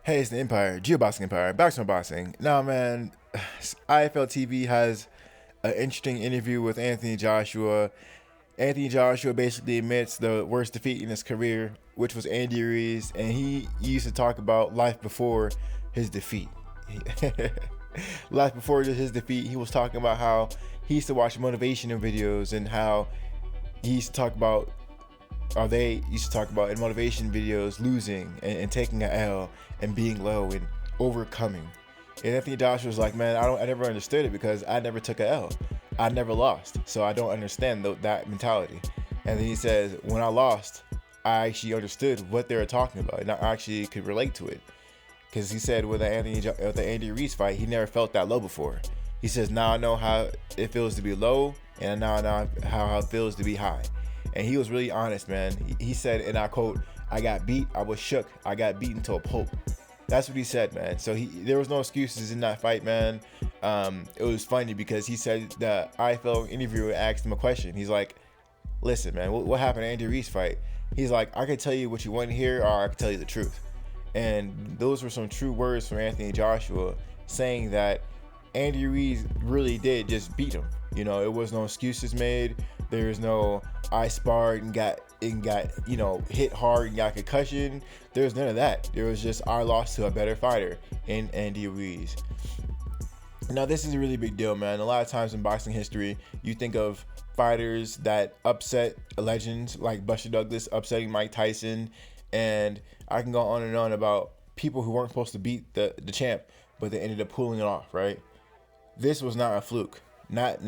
Hey, it's the Empire, Geoboxing Empire, back to boxing. Now, man, IFL TV has an interesting interview with Anthony Joshua. Anthony Joshua basically admits the worst defeat in his career, which was Andy Ruiz, and he used to talk about life before his defeat. Life before his defeat, he was talking about how he used to watch motivational videos and how he used to talk about or they used to talk about in motivation videos losing and taking an L and being low and overcoming. And Anthony Joshua was like, man, I never understood it because I never took an L. I never lost, so I don't understand that mentality. And then he says, when I lost, I actually understood what they were talking about, and I actually could relate to it. Because he said with the Andy Ruiz fight, he never felt that low before. He says, now I know how it feels to be low, and now I know how it feels to be high. And he was really honest, man. He said, and I quote, I got beat, I was shook, I got beaten to a pulp. That's what he said, man. So there was no excuses in that fight, man. It was funny because he said the IFL interviewer asked him a question. He's like, listen, man, what happened to Andy Ruiz fight? He's like, I can tell you what you want to hear, or I can tell you the truth. And those were some true words from Anthony Joshua, saying that Andy Ruiz really did just beat him. You know, it was no excuses made. There was no I sparred and got hit hard and got concussion. There was none of that. There was just I lost to a better fighter in Andy Ruiz. Now this is a really big deal, man. A lot of times in boxing history, you think of fighters that upset legends like Buster Douglas upsetting Mike Tyson, and I can go on and on about people who weren't supposed to beat the champ, but they ended up pulling it off, right? This was not a fluke. Not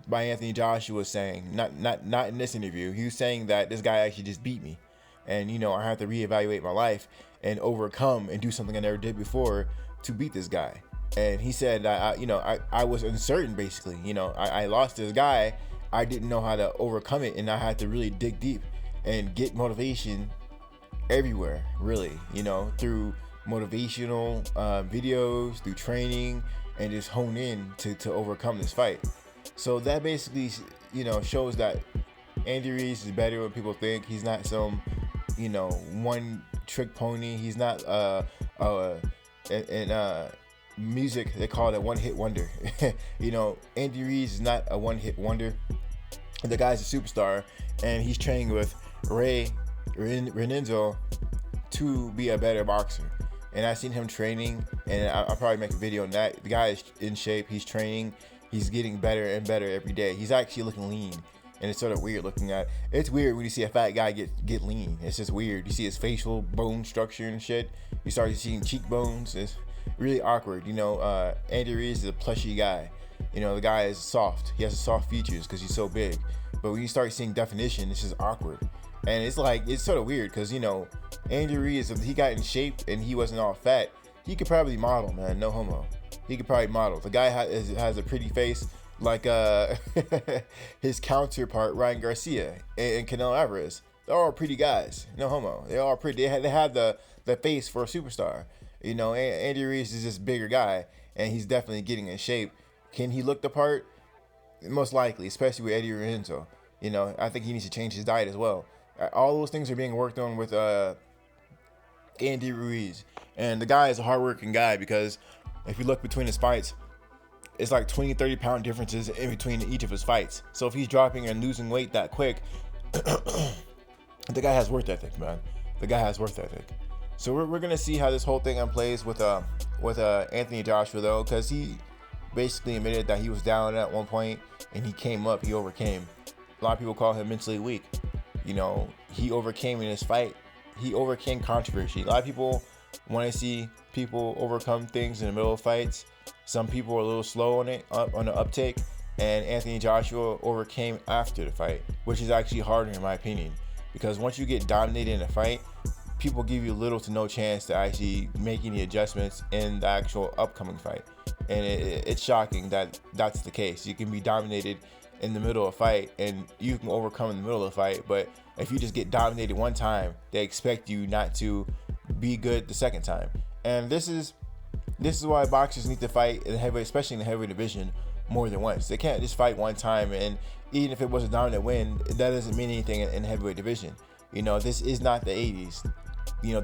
by Anthony Joshua saying, not in this interview. He was saying that this guy actually just beat me, and I have to reevaluate my life and overcome and do something I never did before to beat this guy. And he said that I was uncertain, basically. I lost this guy. I didn't know how to overcome it, and I had to really dig deep and get motivation everywhere, really. Through motivational videos, through training, and just hone in to overcome this fight. So that basically, shows that Andy Ruiz is better than people think. He's not some, one trick pony. He's not in music they call it a one hit wonder. Andy Ruiz is not a one hit wonder. The guy's a superstar, and he's training with Renenzo to be a better boxer. And I've seen him training, and I'll probably make a video on that. The guy is in shape. He's training. He's getting better and better every day. He's actually looking lean, and it's sort of weird looking at. It's weird when you see a fat guy get lean. It's just weird. You see his facial bone structure and shit. You start seeing cheekbones. It's really awkward. Andy Ruiz is a plushy guy. The guy is soft. He has soft features because he's so big. But when you start seeing definition, it's just awkward. And it's sort of weird because, Andy Ruiz, if he got in shape and he wasn't all fat, he could probably model, man. No homo. He could probably model. The guy has a pretty face like his counterpart, Ryan Garcia and Canelo Alvarez. They're all pretty guys. No homo. They're all pretty. They have the face for a superstar. Andy Ruiz is this bigger guy, and he's definitely getting in shape. Can he look the part? Most likely, especially with Eddie Renzo. I think he needs to change his diet as well. All those things are being worked on with Andy Ruiz. And the guy is a hardworking guy because if you look between his fights, it's like 20, 30 pound differences in between each of his fights. So if he's dropping and losing weight that quick, the guy has work ethic, man. The guy has work ethic. So we're going to see how this whole thing unplays with Anthony Joshua, though, because he basically admitted that he was down at one point and he came up, he overcame. A lot of people call him mentally weak. He overcame in his fight. He overcame controversy. A lot of people want to see people overcome things in the middle of fights. Some people are a little slow on it, on the uptake. And Anthony Joshua overcame after the fight, which is actually harder in my opinion. Because once you get dominated in a fight, people give you little to no chance to actually make any adjustments in the actual upcoming fight. And it's shocking that that's the case. You can be dominated in the middle of a fight and you can overcome in the middle of the fight, but if you just get dominated one time, they expect you not to be good the second time. And this is why boxers need to fight in the heavyweight, especially in the heavyweight division, more than once. They can't just fight one time, and even if it was a dominant win, that doesn't mean anything in the heavyweight division. This is not the 80s.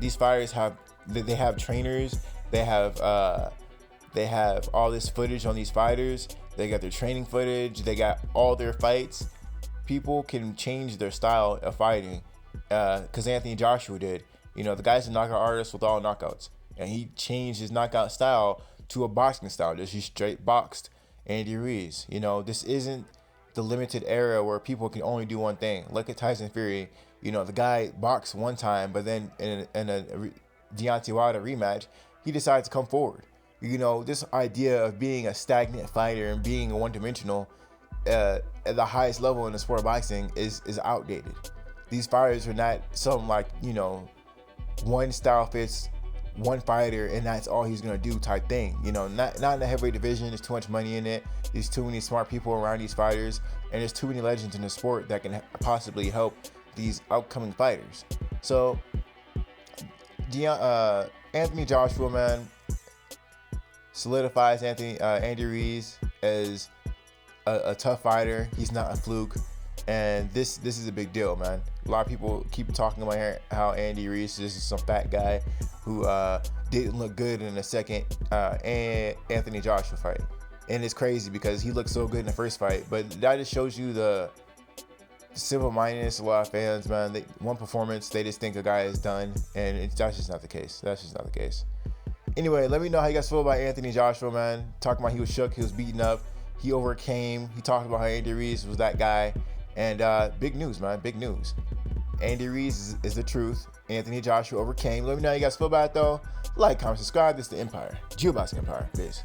These fighters have they have trainers. They have all this footage on these fighters. They got their training footage. They got all their fights. People can change their style of fighting, because Anthony Joshua did. You know, the guy's a knockout artist with all knockouts, and he changed his knockout style to a boxing style. Just he straight boxed Andy Ruiz. You know, this isn't the limited era where people can only do one thing. Look at Tyson Fury. You know, the guy boxed one time, but then in a Deontay Wilder rematch, he decided to come forward. You know, this idea of being a stagnant fighter and being a one-dimensional at the highest level in the sport of boxing is outdated. These fighters are not something like, you know, one style fits one fighter and that's all he's gonna do type thing. You know, not in the heavyweight division. There's too much money in it. There's too many smart people around these fighters, and there's too many legends in the sport that can possibly help these upcoming fighters. So Anthony Joshua, man, solidifies Andy Ruiz as a tough fighter. He's not a fluke, and this is a big deal, man. A lot of people keep talking about how Andy Ruiz is some fat guy who didn't look good in the second Anthony Joshua fight, and it's crazy because he looked so good in the first fight. But that just shows you the simple-mindedness of a lot of fans, man. One performance, they just think a guy is done, and that's just not the case. That's just not the case. Anyway, let me know how you guys feel about Anthony Joshua, man. Talking about he was shook, he was beaten up, he overcame. He talked about how Andy Ruiz was that guy. And big news, man, big news. Andy Ruiz is the truth. Anthony Joshua overcame. Let me know how you guys feel about it, though. Like, comment, subscribe. This is The Empire. Geoboxing Empire. Peace.